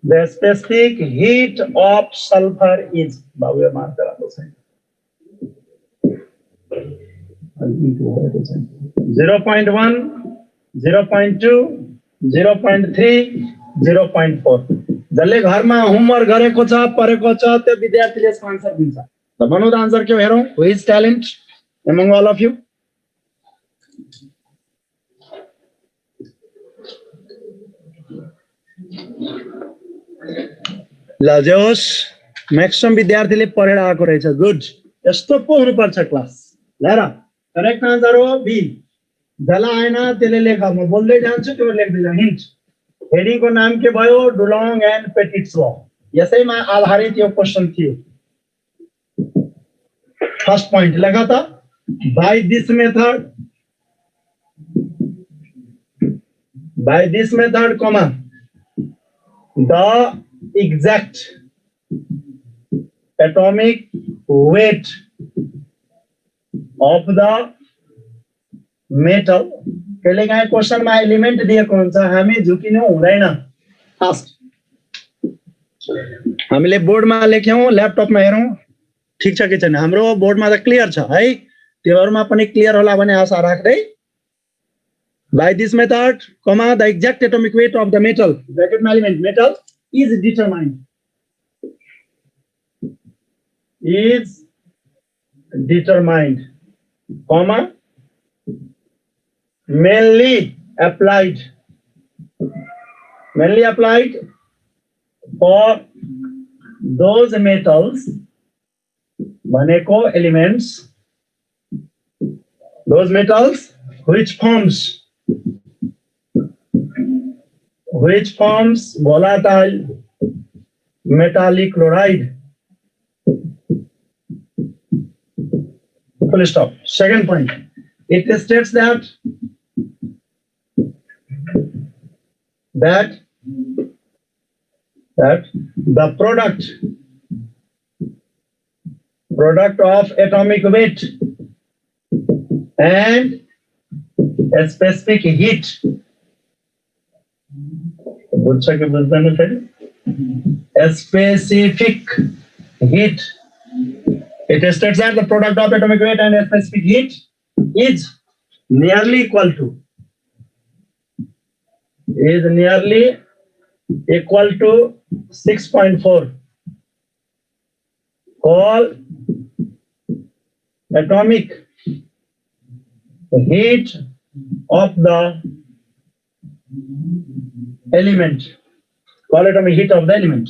The specific heat of sulfur is 0.1, 0.2, 0.3, 0.4. जसले घरमा homework गरेको छ परेको छ त्यो विद्यार्थीले आन्सर दिन्छ त भन्नु त आन्सर के हेरौं who is talent among all of you लजोस मैक्सिमम विद्यार्थीले पढेर आएको रहेछ गुड यस्तो पो हुनुपर्छ क्लास ल र करेक्ट आन्सर हो बी जला आएन त्यसले लेख म बोल्दै जान्छु त्यो लेख्दै जा हिन्ट हेडिङ को नाम के भयो डुलोङ एन्ड पेटिट्स लॉ यसैमा आधारित यो क्वेशन थियो फर्स्ट पॉइंट लेखा त by this method comma the exact atomic weight of the metal कहिले काहीँ क्वेशनमा एलिमेन्ट दिएको हुन्छ हामी झुकिनु हुँदैन फास्ट हामीले बोर्डमा लेख्यौं ल्यापटपमा हेरौं ठीक छ कि छैन हाम्रो बोर्डमा त क्लियर छ है त्योहरुमा पनि क्लियर होला भन्ने आशा राख्दै by this method comma the exact atomic weight of the metal bracket element metal is determined comma mainly applied for those metals भनेको elements those metals which forms volatile metallic chloride full stop second point it states that the product of atomic weight and a specific heat a specific heat it states that the product of atomic weight and a specific heat is nearly equal to 6.4 call atomic heat of the element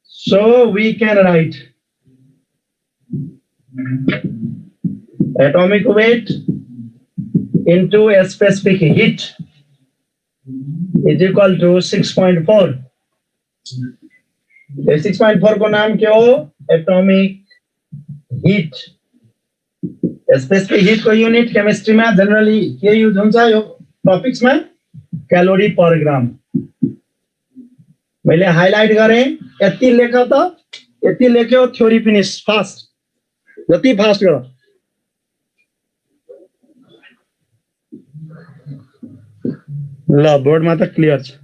so we can write atomic weight into a specific heat is equal to 6.4 6.4 को नाम क्या हो atomic heat specific heat को unit chemistry में generally के use हुन्छ यो topics में कैलोरी पर ग्राम मैले हाइलाइट गरेँ यति लेख्यो त यति लेख्यो थ्योरी फिनिश फास्ट जति फास्ट गर ल बोर्डमा त क्लियर छ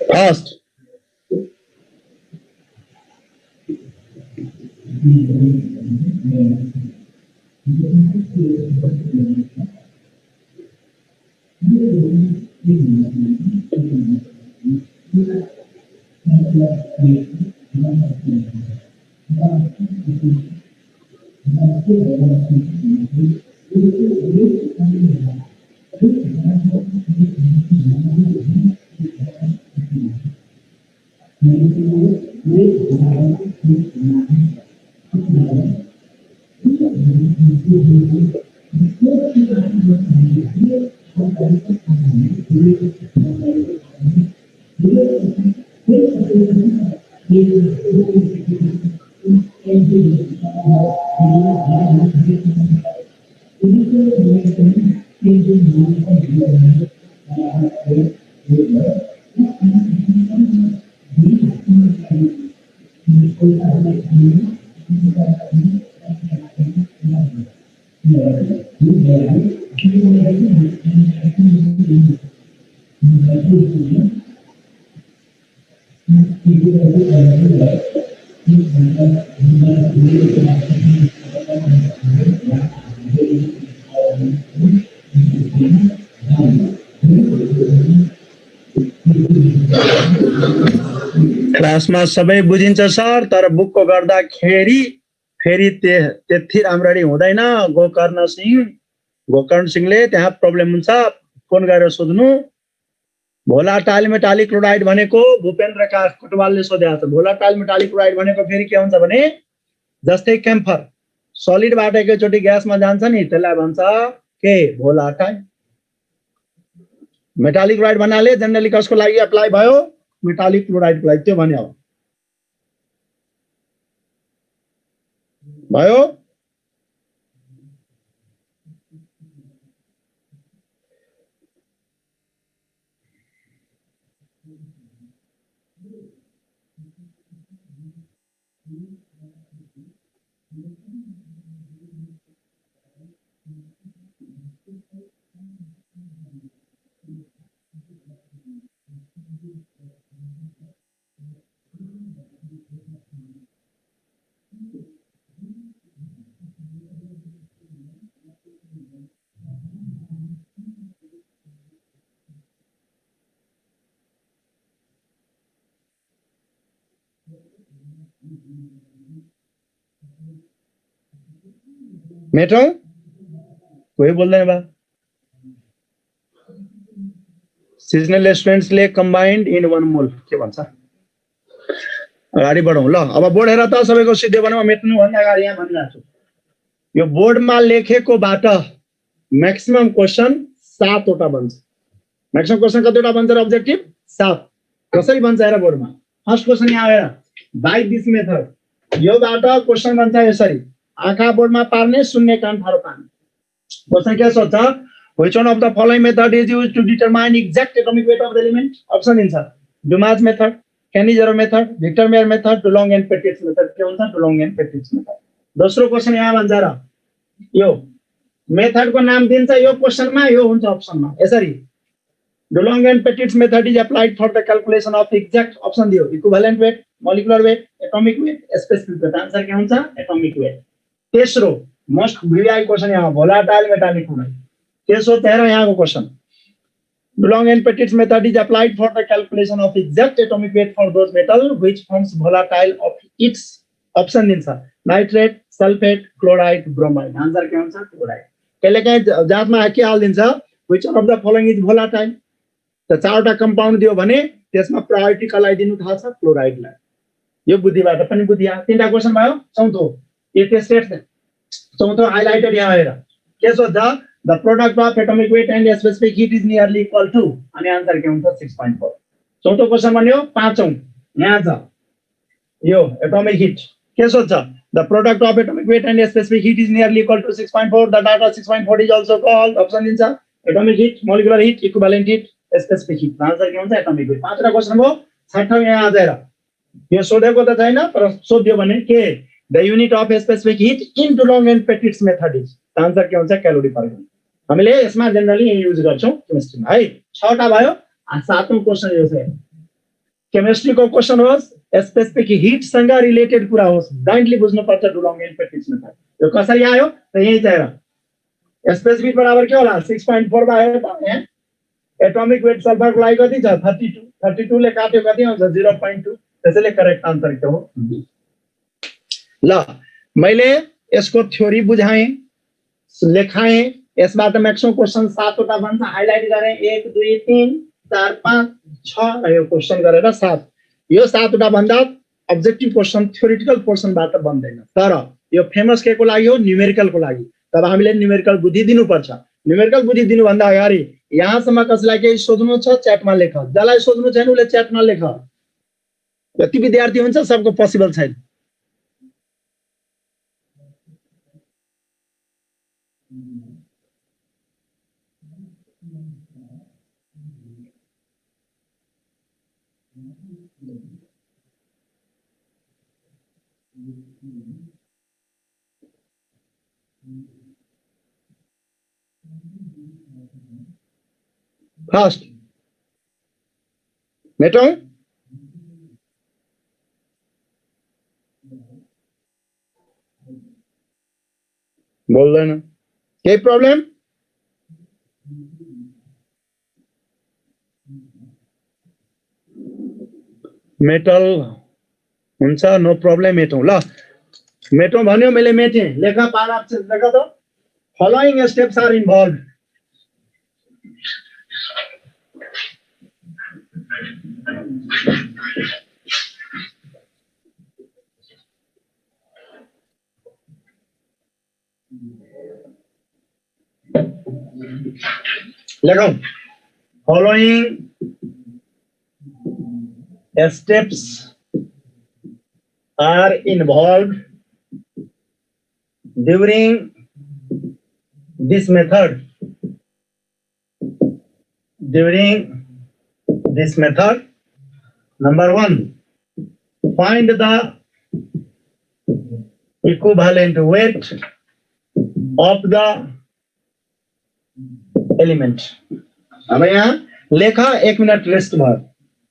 Fast. क्लासमा सबै बुझिन्छ सर, तर बुकको गर्दाखेरि फेरि त्यति राम्ररी हुँदैन। गोकर्ण सिंहले त्यहाँ प्रब्लम हुन्छ, फोन गरेर सोध्नु। भोलाटाइल मेटालिक क्लोराइड भनेको भूपेन्द्र कोटवालले सोधेको छ। भोलाटाइल मेटालिक क्लोराइड भनेको फेरि के हुन्छ भने जस्तै क्याम्फर सलिडबाट एकैचोटि ग्यासमा जान्छ नि, त्यसलाई भन्छ के भोलाटाइल। मेटालिक क्लोराइड भन्नाले जेनरली कसको लागि एप्लाई भयो? मेटालिक क्लोराइडको लागि। त्यो भन्यो भयो। मेटल कोही बोल्दैन बा। सिजनल स्टुडेन्ट्सले कम्बाइन्ड इन 1 मोल के भन्छ? अगाडि बढौँ ल। अब बोर्ड हेर त, सबैको सिधै बनाऊ। मेट्नु भन्दा अगाडि यहाँ भनिरहेको छु, यो बोर्डमा लेखेकोबाट म्याक्सिमम क्वेसन 7 वटा बन्छ। म्याक्सिमम क्वेसन कतिवटा बन्छ र अब्जेक्टिभ 7। कसरी बन्छ हेर बोर्डमा। फर्स्ट क्वेसन यहाँ हेर, बाइ दिस मेथड। योबाट क्वेसन बन्छ यसरी, आँखा बोर्डमा पार्ने, शून्य कान ठाडो पार्ने। क्वेसन के सोध्छ? Which one of the following method is used to determine exact atomic weight of the element? Option दिन्छ, Dumas method, Cannizzaro method, Victor Meyer method, Dulong and Petit's method. के हुन्छ? Dulong and Petit's method. दोस्रो question यहाँ भन्छ र, यो मेथडको नाम दिन्छ यो क्वेसनमा, यो हुन्छ अप्सनमा यसरी, Dulong and Petit's method is applied for the calculation of exact, option दियो, equivalent weight, molecular weight, atomic weight, specific weight. Answer के हुन्छ? Atomic weight. तेस्रो मोस्ट भिआई क्वेसन यहाँ, भोलाटाइल मेटालिक क्लोराइड। के सोध्छ हेर यहाँको question, Dulong and Petit's method is applied for the calculation of exact atomic weight for those metal which forms volatile of its, option दिन्छ, nitrate, sulphate, chloride, bromide. Answer के हुन्छ? Chloride. कहिलेकाहीँ जातमा के हालिदिन्छ, which of the following is volatile. त 4वटा compound दियो भने त्यसमा प्रायोरिटी कसलाई दिनु थाहा छ? क्लोराइडलाई। यो बुद्धिबाट पनि बुझिया। 3टा क्वेसन भयो। चौथो चौथो हाइलाइटेड यहाँ हेर, के सोध्छ? The product of atomic weight and specific heat is nearly equal to, अनि आन्सर के हुन्छ? 6.4। चौथो क्वेसन भन्यो। पाँचौं यहाँ छ, यो एटोमिक हिट। के सोध्छ? The product of atomic weight and specific heat is nearly equal to 6.4। The data 6.4 is also called, option दिन्छ, atomic heat, molecular heat, equivalent heat, specific heat. Answer के हुन्छ? Atomic hit. 5वटा क्वेसन भयो। 6औं यहाँ आएर यो सोधेको त छैन, तर सोध्यो भने के, the unit of specific hit in डुलोङ and Petit's method is. Answer के हुन्छ? Calorie per unit. हामीले यसमा जनरली युज गर्छौं केमिस्ट्रीमा है। 6वटा भयो। 7औं क्वेसन यो छ, केमिस्ट्रीको क्वेसन होस्, स्पेसिफिक हिट सँग रिलेटेड कुरा होस्, ब्लाइन्डली बुझ्नुपर्छ डुलोङ एन्ड पेट्रिक्स मेथड। यो कसरी आयो त यही छ हेर, स्पेसिफिक बराबर के होला? 6.4 भयो त यहाँ एटोमिक वेट सल्फरको लागि कति छ? 32। 32 ले काट्यो कति आउँछ? 0.2। त्यसैले करेक्ट आन्सर के हो? ल, मैले यसको थ्योरी बुझाएँ, लेखाएँ। यसबाट म्याक्सिमम क्वेसन 7 वटा बन्छ, हाइलाइट गरेँ। 1 2 3 4 5 6 र यो क्वेसन गरेर 7। यो 7 वटा भन्दा अब्जेक्टिभ क्वेसन थ्योरिटिकल पोर्सनबाट बन्दैन, तर यो फेमस के को लागि हो न्यूमेरिकल को लागि तब हामीले न्यूमेरिकल बुद्धि दिनुपर्छ न्यूमेरिकल बुद्धि दिनु भन्दा अगाडि यहाँसम्म कसैलाई केही सोध्नु छ च्याटमा लेख जसलाई सोध्नु छैन उले च्याटमा लेख जति विद्यार्थी हुन्छ सबको पोसिबल छैन फर्स्ट मेटौं बोल्दैन केही प्रब्लम मेटल हुन्छ नो प्रब्लम मेटौं ल मेटौं भन्यो मैले मेटे लेखा पारा लेख त फलोइङ स्टेप्स आर इन्भल्भ लेखौं following steps are involved during this method number 1 find the equivalent weight of the element अब यहाँ लेखा 1 मिनट रेस्ट भयो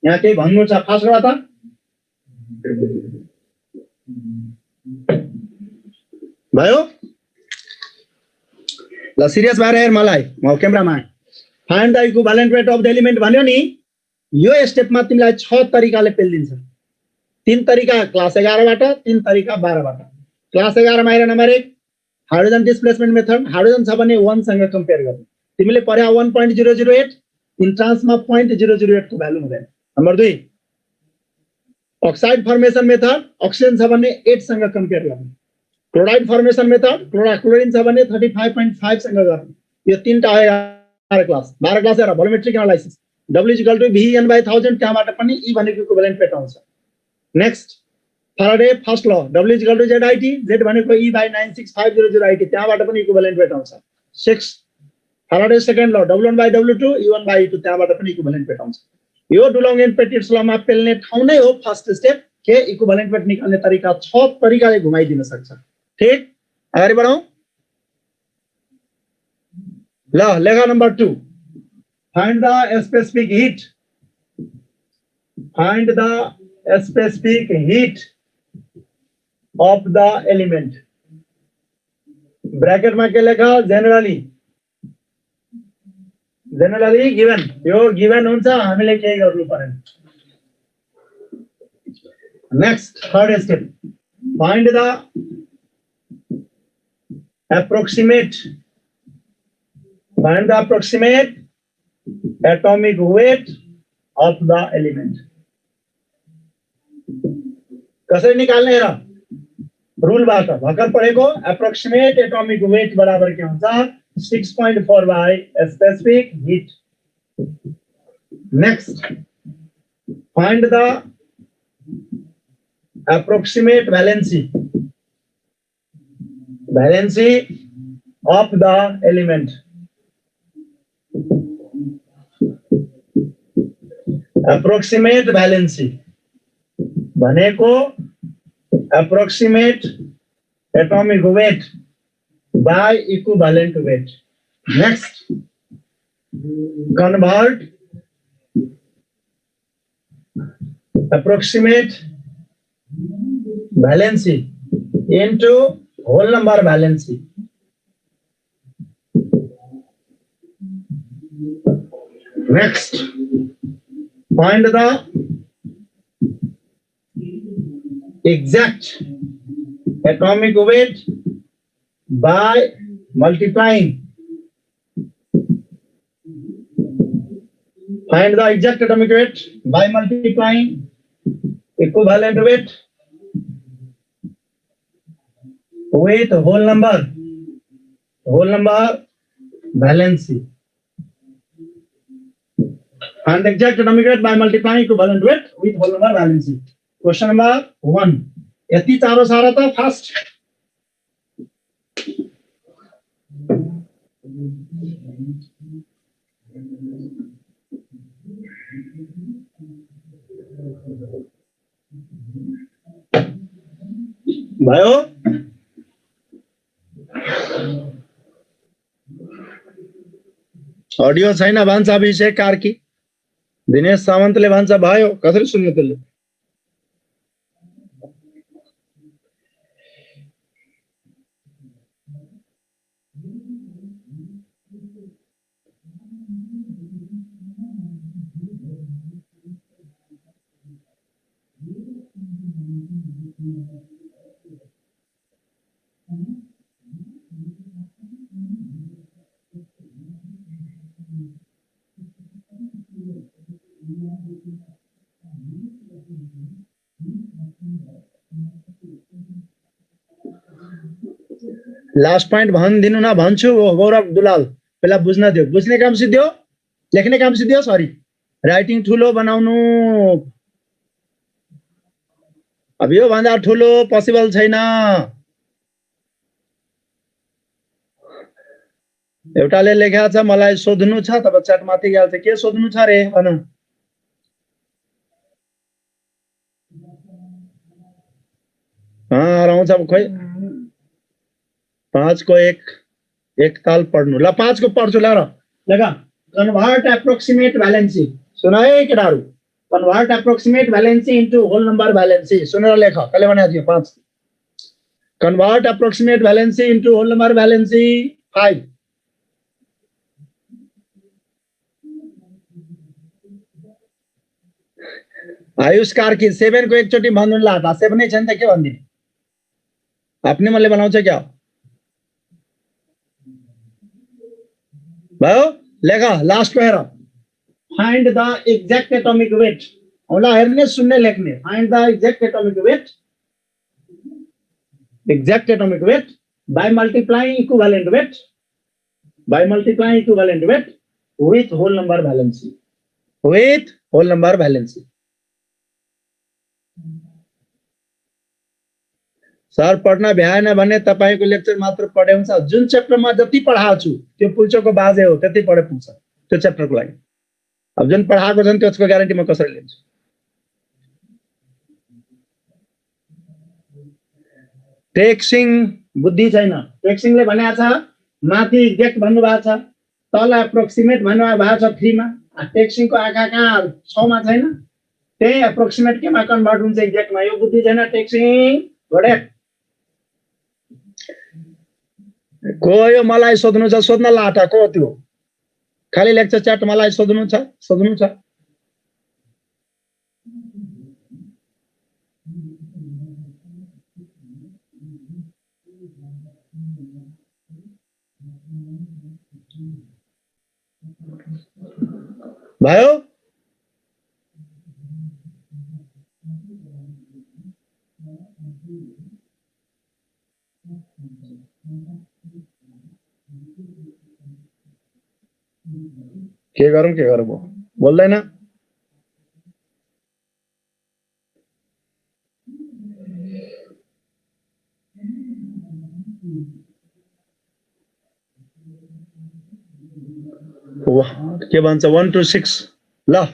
यहाँ केही भन्नु छ फास्ट गर त भयो ल सिरियस भएर हेर मलाई म क्यामेरामा find the equivalent weight of the element भन्यो नि यो स्टेपमा तिमीलाई 6 तरिकाले पेल्दिन्छ 3 तरिका क्लास 11 बाट 3 तरिका 12 बाट क्लास 11 मा हेर number 1 hydrogen displacement method hydrogen छ भने 1 सँग कम्पेयर गर्नु तिमीले पर्या 1.008 इन्ट्रान्समा 0.008 को भ्यालु हुँदैन number 2 oxide formation method oxygen छ भने 8 सँग कम्पेयर गर्नु क्लोराइड फर्मेसन मेथड क्लोरिन छ भने 35.5 सँग गर्नु यो तीनटा आयो 12 क्लास हेर भोल्युमेट्रिक एनालाइसिस W = V/1000 त्यहाँबाट पनि E भनेको इक्विभ्यालेन्ट वेट आउँछ next Faraday first law W = ZIT Z भनेको E/96500 त्यहाँबाट पनि इक्विभ्यालेन्ट वेट आउँछ 6 फैराडे सेकेन्ड ल W1/W2 E1/E2 त्यहाँबाट पनि इक्विभ्यालेन्ट वेट आउँछ यो डुलोङ एन्ड पेटिट्स लमा पेल्ने ठाउँ नै हो फर्स्ट स्टेप के इक्विभ्यालेन्ट वेट निकाल्ने तरिका 6 तरिकाले घुमाइदिन सक्छ ठीक अगाडि बढौं ल लेखा number 2 find the specific heat of the element bracket में के लेखा generally given यो given हुन्छ हामीले के गर्नु पर्यो next third step find the approximate atomic weight of the element कसरी निकाल्ने हेर रूल बाट भर्खर पढेको approximate atomic weight बराबर के हुन्छ 6.4 by specific heat next find the approximate valency of the element approximate valency भनेको approximate atomic weight by equivalent weight next convert approximate valency into whole number valency next find the exact atomic weight by multiplying find the exact atomic weight by multiplying equivalent weight with whole number valency. And exact atomic weight by multiplying equivalent weight with whole number valency. Question number 1. यति चारो सारा था first. भयो audio छैन भन्छ अभिषेक कार्की. दिनेश सामन्तले भन्छ भयो. कसरी सुन्ने त्यसले? लास्ट पॉइंट भनिदिनु न भन्छु गौरव दुलाल. पहिला बुझ्न दियो. बुझ्ने काम सिद्धियो, लेख्ने काम सिद्धियो. सरी, राइटिङ ठुलो बनाउनु. अब यो भन्दा ठुलो पोसिबल छैन. एउटाले लेखेको छ मलाई सोध्नु छ. तब च्याट माथि गएछ. के सोध्नु छ रे भन. आउँछ खोइ. 5 को एक ताल पढ्नु. ल 5 को पढ्छु. ल लगा. Convert approximate valency. सुन है केटाहरु. Convert approximate valency into whole number valency. सुनेर लेख. कसले भनेको थियो? 5. Convert approximate valency into whole number valency 5. Ayush Karki 7 को एकचोटि भन्नु ल. 7 नै छैन त के भन्दिने? आफ्नै मनले बनाउँछ क्या? भयो. लेख. लास्ट को हेर. Find the exact atomic weight. होला हेर्ने सुन्ने लेख्ने. Find the exact atomic weight. Exact atomic weight by multiplying equivalent weight. By multiplying equivalent weight with whole number valency. With whole number valency. Sir पढ्न भ्याएन भने तपाईको lecture मात्र पढे हुन्छ. जुन च्याप्टरमा जति पढाएको छु त्यो पुल्चोको बाजे हो. त्यति पढे पुग्छ त्यो च्याप्टरको लागि. अब जुन पढाएको छन् त्यसको ग्यारेन्टी म कसरी लिन्छु? टेक्सिङ बुद्धि छैन. टेक्सिङले भनेको छ माथि एक्ज्याक्ट भन्नुभएको छ, तल एप्रोक्सिमेट भन्नुभएको छ 3 मा. टेक्सिङको आँखा कहाँ 6 मा छैन? त्यही एप्रोक्सिमेट केमा कन्भर्ट हुन्छ? एक्ज्याक्टमा. यो बुद्धि छैन. टेक्सिङ घोडे. को यो मलाई सोध्नु छ? सोध्न लाटा. को त्यो? खाली लेक्चर च्याट मलाई सोध्नु छ. सोध्नु छ. भयो. के गरौँ बोल्दैन. के भन्छ 1 to 6. ल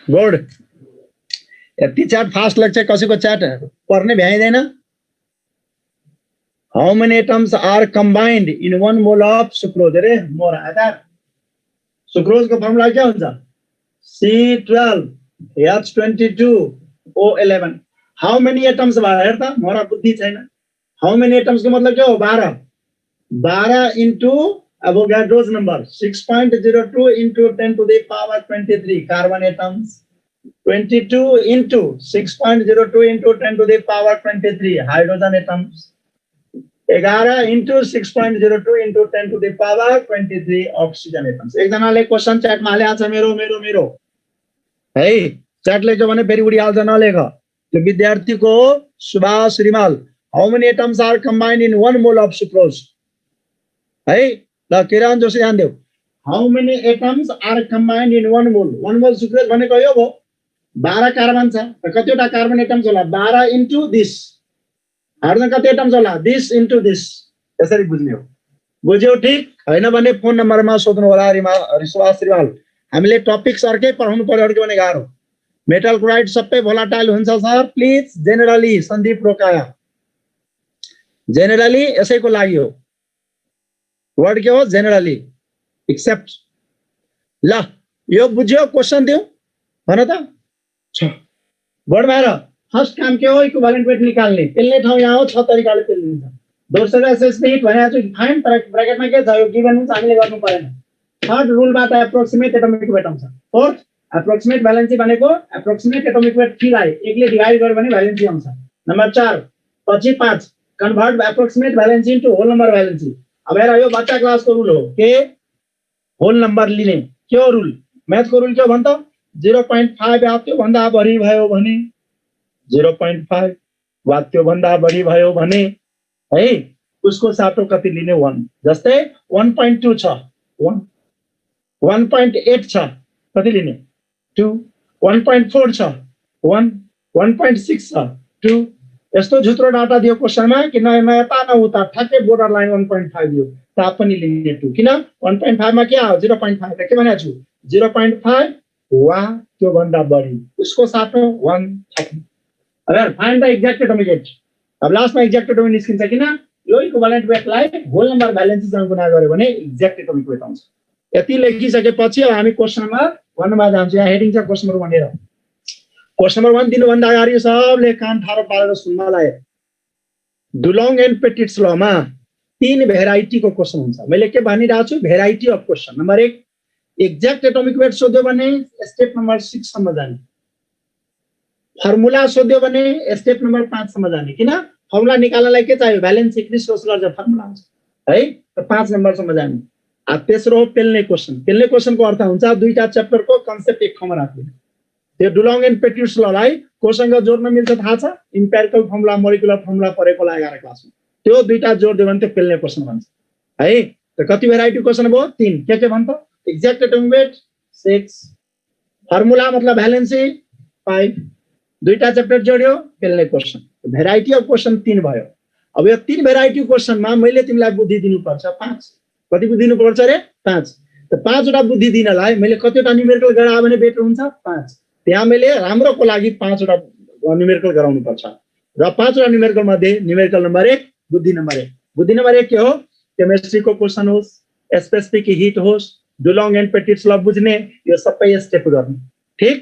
गुड. यति च्याट फास्ट लाग्छ. कसैको च्याट पढ्ने भ्याइदैन. How many atoms are combined in 1 mole of sucrose? अरे मोर आधा. सुक्रोज को फर्मुला क्या हुन्छ? C12H22O11. How many atoms भयो हेर त. मोरा बुद्धि छैन. How many atoms को मतलब क्या हो? 12. 12 into Avogadro's number. 6.02 into 10 to the power 23 carbon atoms. 22 into 6.02 into 10 to the power 23 hydrogen atoms. 11 into 6.02 into 10 to the power 23 oxygen atoms. एकजनाले क्वेशन च्याटमा हालेको छ मेरो है. च्याट लेख्यो भने फेरि उडी हाल्छ. नलेख. तो विद्यार्थी को Subhash Rimal, how many atoms are combined in 1 mole of sucrose? है ल किरण जोशी ध्यान देऊ, how many atoms are combined in 1 mole? 1 मोल सुक्रोज भनेको यो भयो, 12 कार्बन छ, त कतिवटा कार्बन एटम्स होला? 12 इन्टु दिस। हार्डन कति एटम्स होला? This into this. यसरी बुझ्ने हो। बुझ्यौ? ठीक हैन भने फोन नम्बरमा सोध्नु होला सुभाष रिमाल। हामीले टपिक्स अर्कै पढाउनु पर्यो, अर्कै भने गाह्रो। मेटल क्लोराइड सबै भोलाटाइल हुन्छ sir, please generally Sandeep Rokaya, generally यसैको लागि हो। वर्ड के हो? Generally except. ल यो बुझ्यो? क्वेशन दिउ भन त। बोर्ड बाहिर फर्स्ट काम के हो? इक्विभ्यालेन्ट वेट निकाल्ने। पेल्ने ठाउँ यहाँ हो, 6 तरिकाले पेल्निन्छ। दोस्रो एसएसपी हिट भने छु फाइन, ब्र्याकेटमा के छ? यो गिभन हुन्छ, हामीले गर्नु परेन। थर्ड रुलबाट एप्रोक्सिमेट एटोमिक वेट आउँछ। फोर्थ एप्रोक्सिमेट भ्यालेन्सी भनेको एप्रोक्सिमेट एटोमिक वेट 3 लाई 1 ले डिवाइड गर्यो भने भ्यालेन्सी आउँछ। नम्बर 4 पछि 5 convert approximate valency into whole number valency. अब हेर यो बच्चा क्लासको रुल हो के होल नम्बर लिने। के हो रुल? म्याथको रुल के हो भन त? 0.5 वा त्यो भन्दा बढी भयो भने 0.5 वा त्यो भन्दा बढी भयो भने है उसको साटो कति लिने? 1। जस्तै 1.2 छ, 1 1.8 छ, कति लिने? 2 1.4 छ, 1 1.6 छ, 2। यस्तो झुत्रो डाटा दियो क्वेशनमा कि न यता न उता, ठ्याक्कै बोर्डर लाइन 1.5 दियो तापनि लिने 2। किन? 1.5 मा के आयो? 0.5 के भनेको छु? 0.5 वा त्यो भन्दा बढी, उसको साटो 1 छ। अब find the exact atomic weight. अब लास्टमा एक्ज्याक्ट एटोमिक निस्किन्छ। किन? यो इक्विभ्यालेन्ट वेटलाई होल नम्बर भ्यालेन्सीसँग गुणा गर्यो भने एक्ज्याक्ट एटोमिक वेट आउँछ। यति लेखिसकेपछि अब हामी क्वेशन नम्बर 1 मा जान्छौँ। यहाँ हेडिङ छ क्वेशन नम्बर 1 हेर। क्वेशन नम्बर 1 दिनुभन्दा अगाडि सबले कान ठाडो पारेर सुन्न लाए। डुलोङ एन्ड पेटिट्स लमा 3 भेराइटीको क्वेशन हुन्छ। मैले के भनिरहेको छु? Variety of question. Number 1 exact atomic weight सोध्यो भने स्टेप नम्बर 6 सम्म जाने। फर्मुला सोध्यो भने स्टेप नम्बर 5 सम्म जाने। किन? फर्मुला निकाल्नलाई के चाहियो? भ्यालेन्स इन्क्रिज गर्छ फर्मुला हुन्छ है, त 5 नम्बर सम्म जाने। तेस्रो पेल्ने क्वेशन। पेल्ने क्वेशनको अर्थ हुन्छ दुईटा च्याप्टरको कन्सेप्ट एक ठाउँमा राख्ने। त्यो डुलोङ एन्ड पेटिट्स ललाई कोसँग जोड्न मिल्छ थाहा छ? इम्पेरिकल फर्मुला, मोलिकुलर फर्मुला पढेको ला 11 क्लासमा। त्यो दुईटा जोड्दियो भने त्यो पेल्ने क्वेशन भन्छ है। त कति भेराइटी क्वेशन भयो? 3। के भन्छ? एक्ज्याक्ट एटोमिक वेट 6, फर्मुला मतलब भ्यालेन्सी 5, दुईटा च्याप्टर जोड्यो पेल्ने क्वेशन। भेराइटी अफ क्वेशन 3 भयो। अब यो 3 भेराइटी क्वेशनमा मैले तिमीलाई बुद्धि दिनुपर्छ 5। कति बुद्धि दिनुपर्छ रे? 5। त 5 वटा बुद्धि दिनलाई मैले कतिवटा न्युमेरिकल गरायो भने बेटर हुन्छ? 5। त्यहाँ मैले राम्रोको लागि 5 वटा न्युमेरिकल गराउनु पर्छ। र 5 वटा न्युमेरिकल मध्ये न्युमेरिकल नम्बर 1 बुद्धि नम्बर 1। बुद्धि नम्बर 1 के हो? केमिस्ट्रीको क्वेशन होस्, स्पेसिफिक हिट होस्, डुलोङ एन्ड पेटिट्स ल बुझ्ने, यो सबै स्टेप गर्ने। ठीक?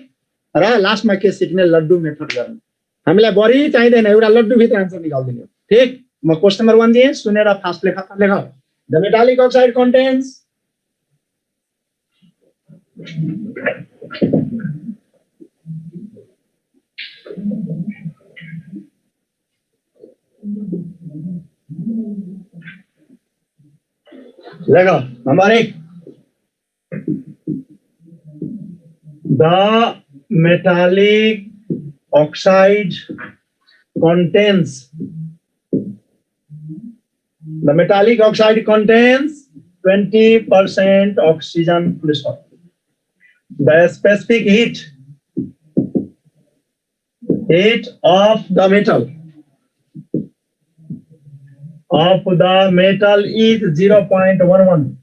र लास्टमा के सिक्ने? लड्डु मेथड गर्ने। हामीलाई बढी चाहिँदैन, एउटा लड्डु भित्र आन्सर निकाल्दिने हो। ठीक? म क्वेशन नम्बर 1 दिए, सुनेर फास्ट लेख। द मेटालिक अक्साइड कन्टेन्स लेख number 1 the metallic oxide contains 20% oxygen full stop. The specific heat of the metal is 0.11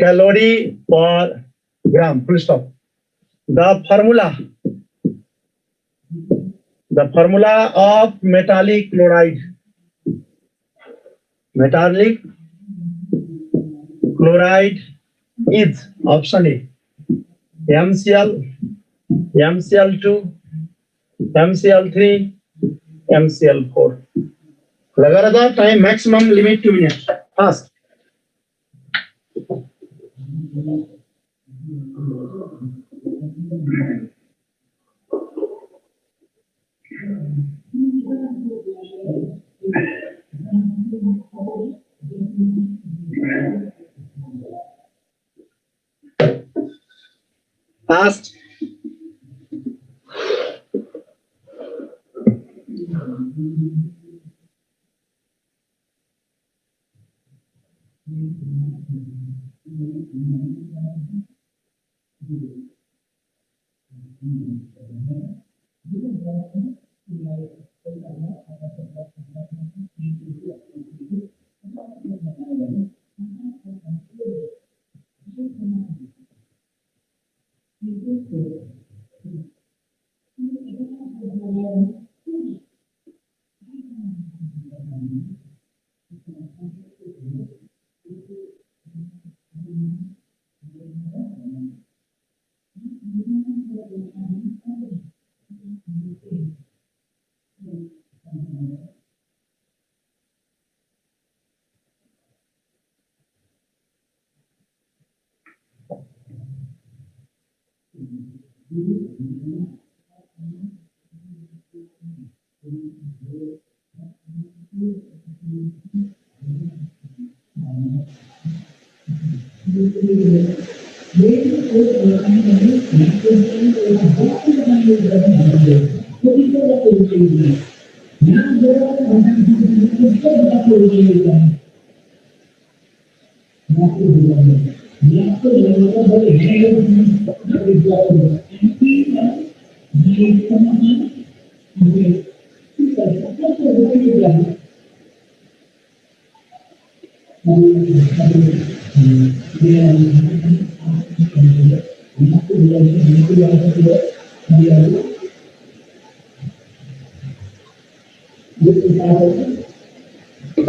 calorie per gram, full stop. The formula of metallic chloride is option A, MCl, MCl2, MCl3, MCl4. लगा रहा था time maximum limit 2 minute fast. Fast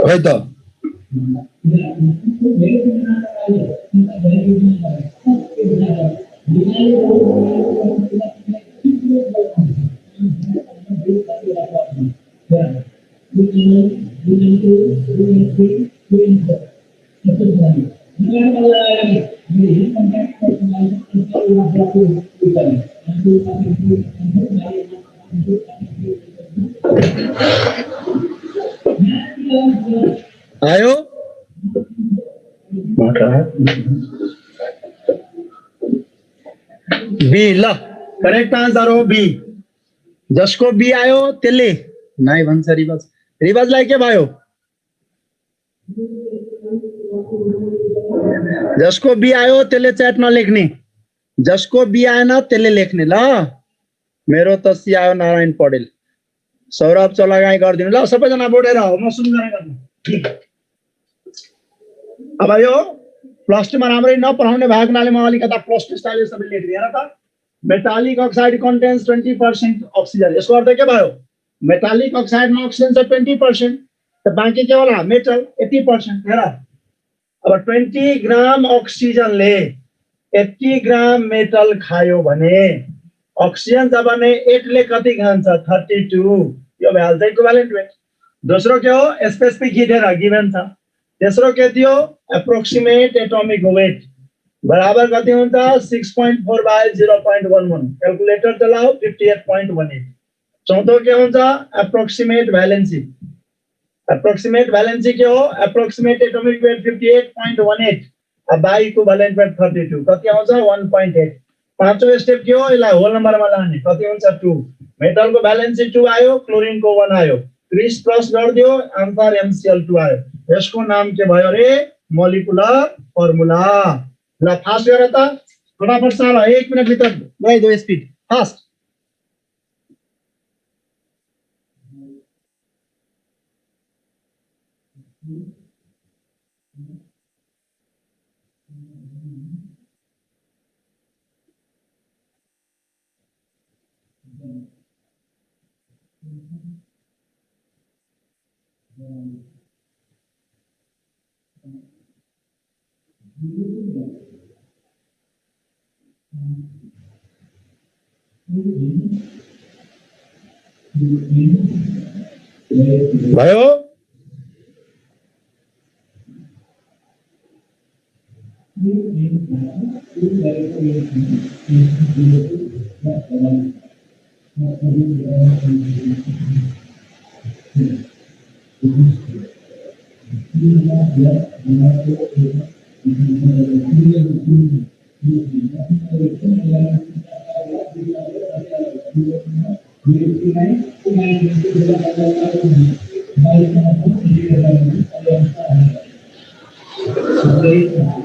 হয়তো आयो B L correct answer हो be जसको be आयो त्यसले नाइ भन्छ रिवाज रिवाजलाई के भयो जसको बी आयो त्यसले च्याट नलेख्ने जसको बी आएन त्यसले लेख्ने ल मेरो त सी आयो नारायण पौडेल सौरभ चलागाई गरिदिनु ल सबैजना बोडेर हो म सुन्दैन गर्नु अब यो प्लस 2 मा राम्ररी नपढाउने भएको हुनाले म अलिकता प्लस 2 स्टाइलले सबै लेख्दिएँ हेर त मेटालिक अक्साइड कन्टेन्स 20% अक्सिजन यसको अर्थ के भयो मेटालिक अक्साइडमा अक्सिजन छ 20% त बाँकी के होला मेटल 80% हेर अब 20 ग्राम अक्सिजनले 80 ग्राम मेटल खायो भने अक्सिजन छ भने 8 ले कति खान्छ 32 यो भ्याल्यु इक्विभ्यालेन्ट वेट दोस्रो के हो स्पेसिफिक हिट हेर गिभन छ तेस्रो के थियो एप्रोक्सिमेट एटोमिक वेट बराबर कति हुन्छ 6.4 बाइ 0.11 क्याल्कुलेटर चलाओ 58.18 चौथो के हुन्छ एप्रोक्सिमेट भ्यालेन्सी के हो एप्रोक्सिमेट एटोमिक वेट 58.18 अब बाइ इक्विभ्यालेन्ट वेट 32 कति आउँछ 1.8 पाँचौं स्टेप के हो यसलाई होल नम्बरमा लाने कति हुन्छ 2 मेटलको भ्यालेन्सी 2 आयो क्लोरिनको 1 आयो क्रिस क्रस गरिदियो आन्सर MCl2 आयो यसको नाम के भयो रे मोलिकुलर फर्मुला ल फास्ट गर त फटाफट साल 1 मिनेट भित्र गइदो स्पिड फास्ट भयो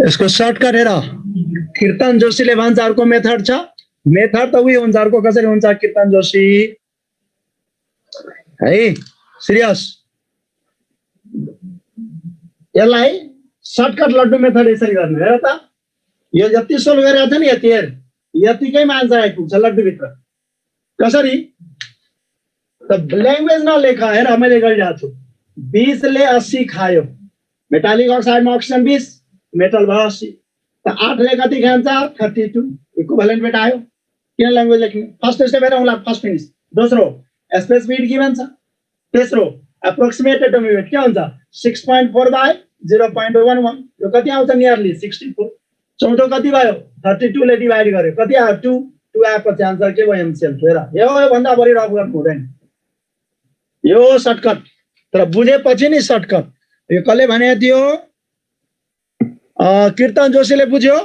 यसको सर्टकट हेर, कीर्तन जोशीले भन्छ अर्को मेथड छ, मेथड त उही हुन्छ, अर्को कसरी हुन्छ कीर्तन जोशी है, सिरियस। यसलाई सर्टकट लड्डु मेथड यसरी गर्ने, हेर त यो जति सोल्भ गरेको छ नि यति हेर, यतिकैमा आन्सर आइपुग्छ लड्डुभित्र। कसरी त ल्याङ्ग्वेज नलेख, हेर मैले गरिरहेको छु। 20 ले 80 खायो, मेटालिक अक्साइडमा अक्सिजन 20, मेटल भयो 80, त 8 ले कति खान्छ 32, इक्विभ्यालेन्ट वेट आयो। किन ल्याङ्ग्वेज लेख्ने? फर्स्ट स्टेप हेरौँला, फर्स्ट फिनिस। दोस्रो स्पेसिफिक गिभन छ। तेस्रो एप्रोक्सिमेट एटोमिक वेट के हुन्छ 6.4 बाइ 0.11, यो कति आउँछ नियरली 64। चौथो कति भयो 32 ले डिभाइड गर्यो कति आयो 2, 2 आएपछि आन्सर के भयो एमसीएल। हेर यो भन्दा बढी रफ गर्नु हुँदैन, यो सर्टकट। तर बुझेपछि नि सर्टकट। यो कसले भने थियो? कीर्तन जोशीले बुझ्यो।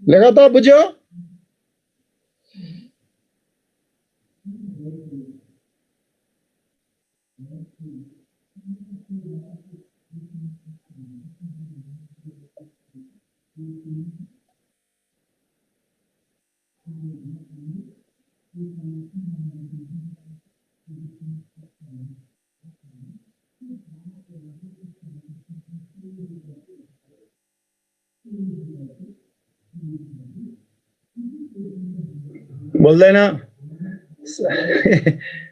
लेख त बुझ्यो। बोल्दैन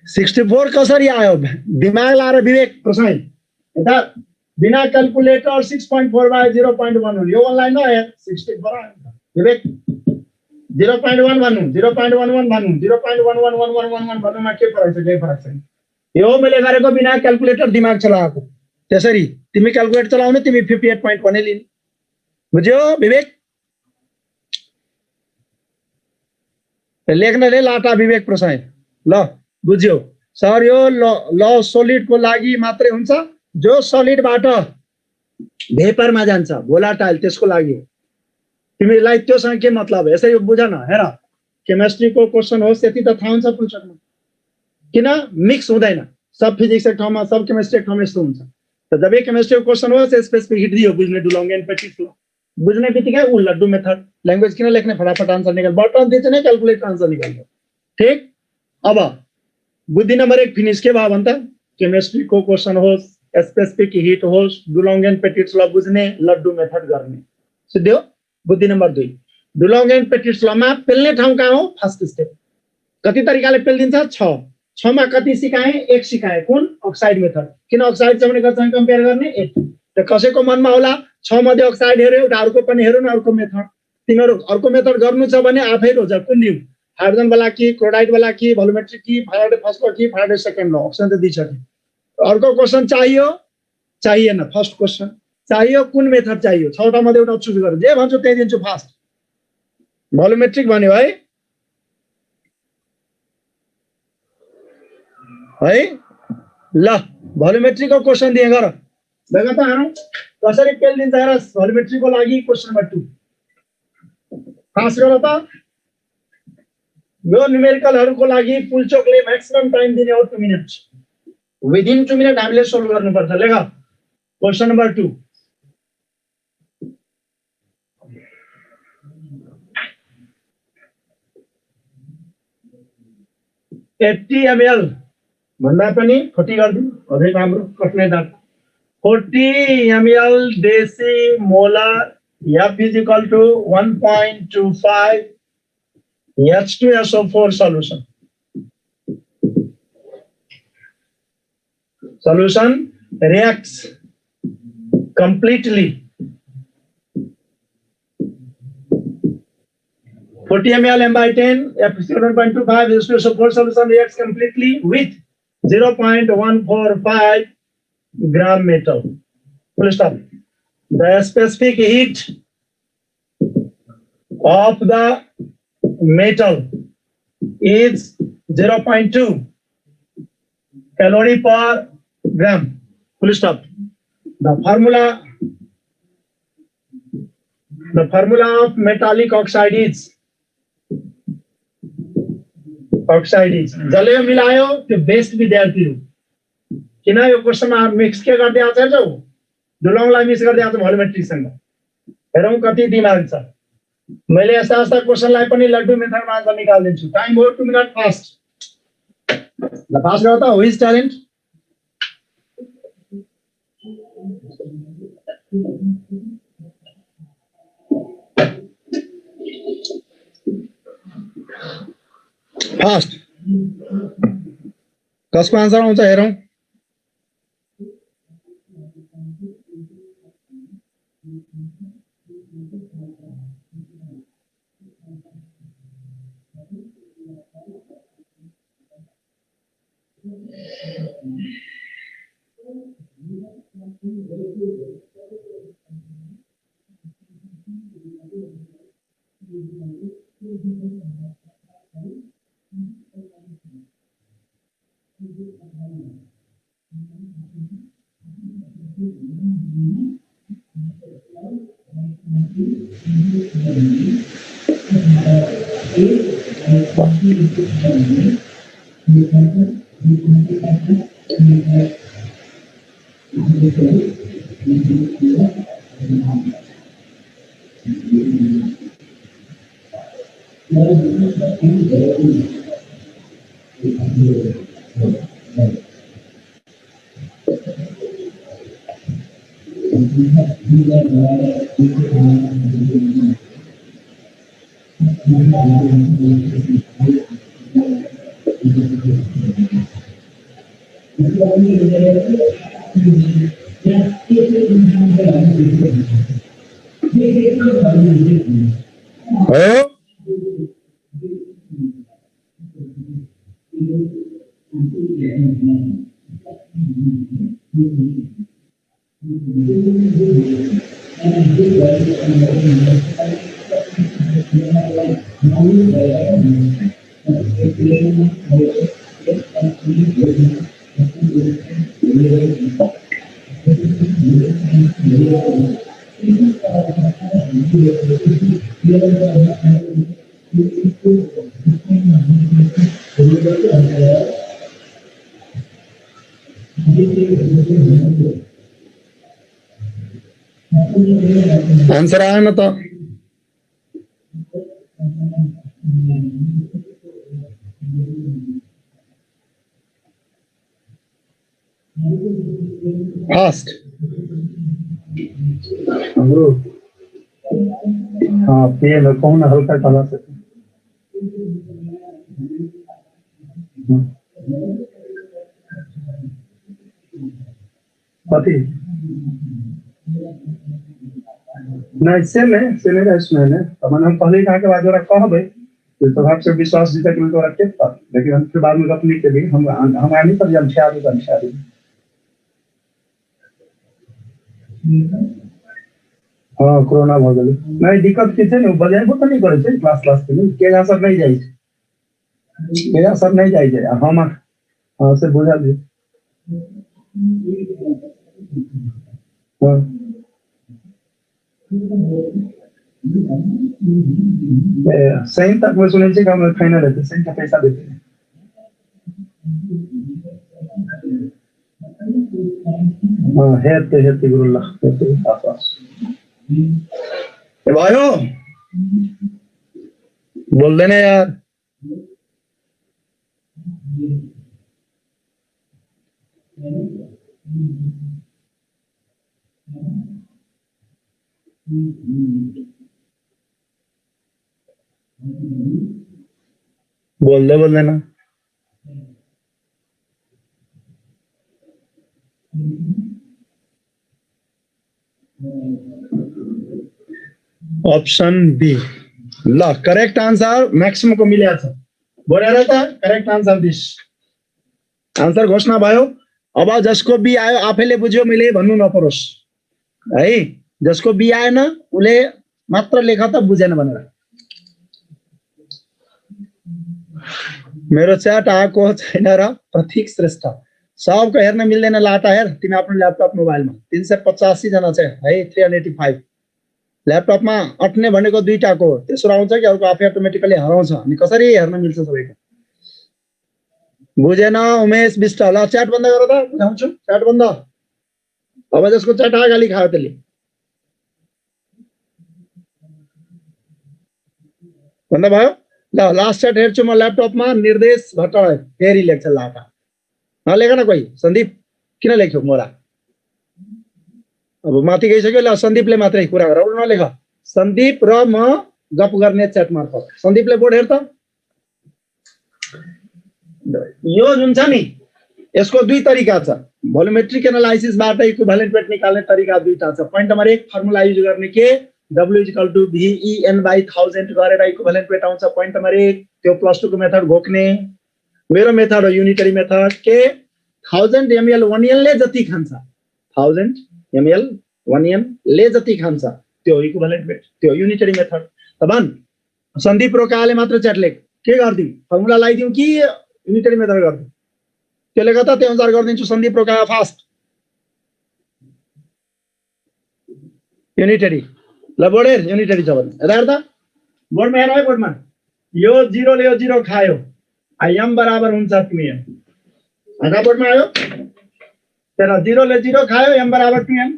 64 कसरी आयो? दिमाग लाएर विवेक प्रसाई यता बिना क्याल्कुलेटर 6.4 बाइ 0.11, यो अनलाइन न हेर 64 आयो। विवेक 0.1 भन्नु, 0.11 भन्नु, 0.111111 भन्नुमा के फरक छ? केही फरक छैन। यो मैले गरेको बिना क्याल्कुलेटर दिमाग चलाएको। त्यसरी तिमी क्याल्कुलेटर चलाउने तिमी 58 पोइन्ट पनि लिने। बुझ्यो विवेक? लेख्नले लाटा विवेक प्रसाई। ल बुझ्यो सर, यो ल सोलिडको लागि मात्रै हुन्छ, जो सलिडबाट भेपरमा जान्छ भोलाटाइल त्यसको लागि हो। तिमीलाई त्योसँग के मतलब? यसरी बुझ न। हेर केमिस्ट्रीको क्वेसन होस् त्यति त थाहा हुन्छ पुस्तकमा, किन मिक्स हुँदैन? सब फिजिक्स एक ठाउँमा, सब केमिस्ट्री एक ठाउँमा यस्तो हुन्छ। त जब केमिस्ट्रीको क्वेसन होस् स्पेसिफिक हिट दियो, बुझ्ने डुलोङ एन्ड पेटिट ल, बुझ्ने बित्तिकै उ लड्डु मेथड। ल्याङ्ग्वेज किन लेख्ने? फटाफट आन्सर निकाल, बटन दिन्छ नै क्याल्कुलेटर आन्सर निकाल्नु। ठीक, अब बुद्धि नम्बर 1 फिनिस के भयो भन्दा केमिस्ट्रीको क्वेसन होस् स्पेसिफिक हिट होस् डुलोङ एन्ड पेटिट्स ल बुझ्ने, लड्डु मेथड गर्ने। सिद्धियो। बुद्धि नम्बर 2 डुलोङ एन्ड पेटिट्स लमा पेल्ने ठाउँ कहाँ हो? First step. कति तरिकाले पेल्दिन्छ? 6 मा कति सिकाए? 1 सिकाए। कुन? Oxide method. किन अक्साइड छ भने गर्छन् कम्पेयर गर्ने 1। त कसैको मनमा होला 6 मध्ये अक्साइड हेर्यो, एउटा अर्को पनि हेर्नु न, अर्को मेथड। तिमीहरू अर्को मेथड गर्नु छ भने आफै रोज कुन न्यू हाइड्रोजन वाला कि क्लोराइड वाला कि भोल्युमेट्रिक कि फ्याराडे फर्स्ट ल कि फ्याराडे सेकेन्ड ल, अप्सन त दिइसक्यो। अर्को क्वेसन चाहियो चाहिएन? फर्स्ट क्वेसन चाहियो, कुन मेथड चाहियो? 6वटा मध्ये एउटा चुज गर, जे भन्छु त्यही दिन्छु। फास्ट भोल्युमेट्रिक भन्यो है, है ल भोल्युमेट्रिकको क्वेसन दिए गर। देखा त हेरौँ कसरी पेल्दिन्छ। हेर भोल्युमेट्रिकको लागि क्वेसन नम्बर 2 फास्ट गर त। यो न्युमेरिकलहरुको लागि पुलचोकले म्याक्सिमम टाइम दिने हो 2 मिनेट। विदिन 2 मिनेट हामीले सोल्भ गर्नुपर्छ। लेख क्वेसन नम्बर 2। एट्टी ml भन्दा पनि 40 गर्दिनु, अझै राम्रो कट्ने दात। 40 ml deci molar F is equal to 1.25 H2SO4 solution. Solution reacts completely. 40 ml M/10 F is 1.25 H2SO4 solution reacts completely with 0.145 gram metal. Full stop. The specific heat of the metal is 0.2 calorie per gram. Full stop. The formula of metallic oxide is oxide जसले यो मिलायो त्यो best विद्यार्थी हो किन यो क्वेसनमा mix के गर्दै आउँछ हेर्छौ डुलङलाई मिक्स गर्दै आउँछ भोल्युमेट्रिकसँग हेरौँ कति दिमाग छ मैले यस्ता यस्ता क्वेसनलाई पनि लड्डु मेथडमा आन्सर निकाल्दिन्छु टाइम हो 2 मिनट फास्ट ल फास्ट गर त हु इज ट्यालेन्ट फास्ट कसको आन्सर आउँछ हेरौँ आंसर आया ना तो फास्ट हाँ पेन कौन हल्का चला सके पति नहीं सेम है इसमें है तो मैंने पहले कहा के बाद जरा कह भाई तो स्वभाव से विश्वास जीता कि मैं तो रखे था लेकिन हम फिर बाद में अपनी के लिए हम आने पर जब शादी हाँ कोरोना हो गई नहीं दिक्कत की थे बजाय को तो नहीं करे थे क्लास के लिए केजा सब नहीं जाई केजा सब नहीं जाई है हम हां से बुझा दे हां सही तक मैं सुने छे हम फाइनल रहते सही का पैसा देते हां हेते गुरुल्लाह हेते आवाज ए भाइयों बोल देना यार बोल देना option B L correct answer maximum को मिले छ बोलेर त करेक्ट आंसर दिस आंसर घोषणा भयो अब जसको बी आयो आफैले बुझ्यो मैले भन्नु नपरोस् है जसको बी आएन उले मात्र लेख त बुझेन भनेर मेरो च्याट आएको छैन र प्रतीक श्रेष्ठ सबको हेर्न मिल्दैन लाटा हेर तिमी आफ्नो ल्यापटप मोबाइलमा 385 जना छ है 385 ल्यापटपमा अट्ने भनेको दुईटाको तेस्रो आउँछ कि अर्को आफै अटोमेटिकली हराउँछ अनि कसरी हेर्न मिल्छ सबैको बुझेन उमेश विष्ट ल च्याट बन्द गर त बुझाउँछु च्याट बन्द अब जसको च्याट गाली खायो त्यसले बन्द भयो ल लास्ट च्याट हेर्छु म ल्यापटपमा निर्देश भट्टराई फेरि लेख्छ लाटा नलेख न कोही सन्दीप किन लेख्यो मोरा अब माथि गइसक्यो ल सन्दीपले मात्रै कुरा गर अरु नलेख सन्दीप र म गफ गर्ने च्याट मार्फत सन्दीपले बोर्ड हेर त यो जुन छ नि यसको दुई तरिका छ भोल्युमेट्रिक एनालाइसिसबाट इक्विभ्यालेन्ट वेट निकाल्ने तरिका दुईटा छ पॉइन्ट नम्बर 1 फर्मुला युज गर्ने के W = VEN/1000 गरेर इक्विभ्यालेन्ट वेट आउँछ पॉइन्ट नम्बर 1 त्यो प्लस 2 को मेथड घोक्ने मेरो मेथड हो युनिटरी मेथड के 1000 ml 1N ले जति खान्छ 1000 ml 1N ले जति खान्छ त्यो इक्विभ्यालेन्ट वेट त्यो युनिटरी मेथड तबन सन्दीप रोकाले मात्र च्याट लेख के गर्दिउ फर्मुला लगाइदिउ कि युनिटरी मेथड गर्दिउ त्यसले गर्दा त्यो अनुसार गर्दिन्छु सन्दीप रोका फास्ट युनिटरी ल बोर्ड युनिटरी छ भने हेर त बोर्डमा हेर है बोर्डमा यो 0 ले यो 0 खायो m बराबर हुन्छ 2m आधा बोर्डमा आयो तेरा 0 ले 0 खायो m बराबर 2m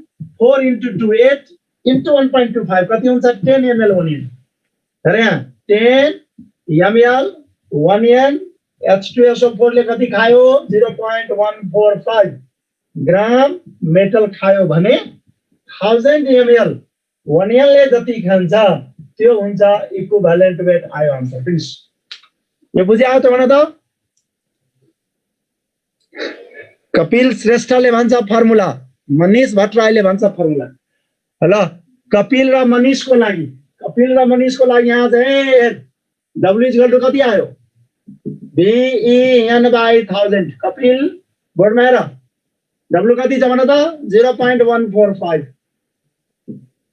4 into 2 8 into 1.25 कति हुन्छ 10 ml 1n हेर यहाँ 10 ml 1n H2SO4 ले कति खायो 0.145 ग्राम मेटल खायो भने 1000 ml 1N ले जति खान्छ त्यो हुन्छ इक्विभ्यालेन्ट वेट आयो आन्सर फिनिश यो बुझ्या आयो त भन त कपिल श्रेष्ठले भन्छ फर्मुला मनीष भट्टराईले भन्छ फर्मुला ल कपिल र मनीषको लागि यहाँ चाहिँ W कति आयो VEN/1000 कपिल बोर्डमा हेर W कति छ भन त 0.145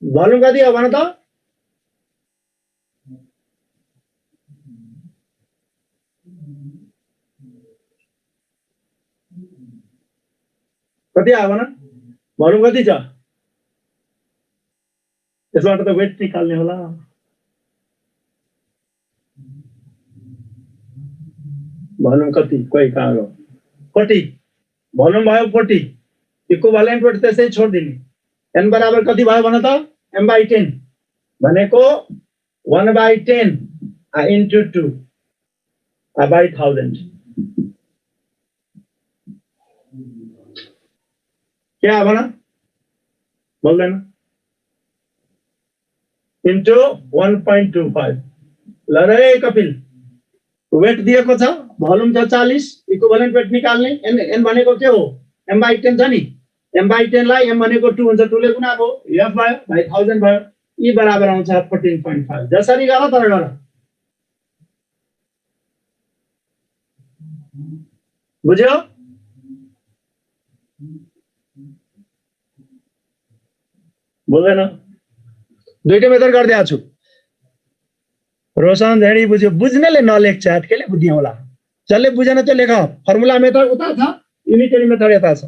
भोल्युम कति हो भन त कति आयो भन भोल्युम कति छ त्यसबाट त वेट निकाल्ने होला भोल्युम कति कोही कहाँ गयो 40 भोल्युम भयो 40 इक्विभ्यालेन्ट वेट त्यसै छोड्दिने n बराबर कति भयो भन त m/10 भनेको 1/10 into 2 by 1000 क्या भन बोल्दैन into 1.25 ल रे कपिल वेट दिएको छ भोल्युम छ 40 इक्विभ्यालेन्ट वेट निकाल्ने n भनेको के हो m/10 छ नि m/10 लाई m भनेको 2 हुन्छ 2 ले गुणा भयो f भयो by 1000 भयो e बराबर आउँछ 14.5 जसरी गर तर गर बुझ्यो बोल्दैन दुईटै मेथड गर्दै छु रोशन झेडी बुझ्यो बुझ्नेले नलेख च्याट केले बुझ्ने होला जसले बुझेन त्यो लेख फर्मुला मेथड उता छ युनिटरी मेथड यता छ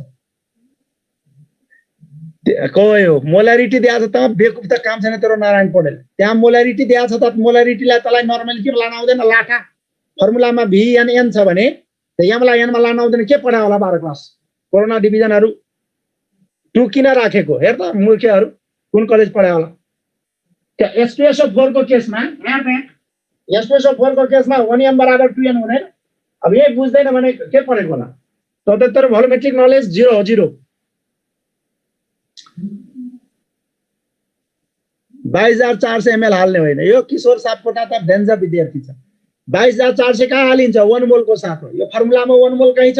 कोही हो मोलारिटी दिएको छ त बेकुफ त काम छैन तेरो नारायण पौडेल त्यहाँ मोलारिटी दिएको छ त मोलारिटीलाई तलाई नर्मलिटी लान आउँदैन लाटा फर्मुलामा VN छ भने त्यहाँलाई n मा लान आउँदैन के पढायो होला 12 क्लास कोरोना डिभिजनहरु 2 किन राखेको हेर त मूर्खहरू कुन कलेज पढायो होला क्या H2SO4 को केसमा हेर त H2SO4 को केसमा 1m बराबर 2n हुँदैन अब यही बुझ्दैन भने के पढेको होला तत्तर भोल्युमेट्रिक नलेज 0 हो 0 22,400 ml हाल्ने होइन यो किशोर सापकोटा त डेन्जर विद्यार्थी छ 22,400 कहाँ हालिन्छ 1 मोल को साथ हो यो फर्मुलामा 1 मोल कहीं छ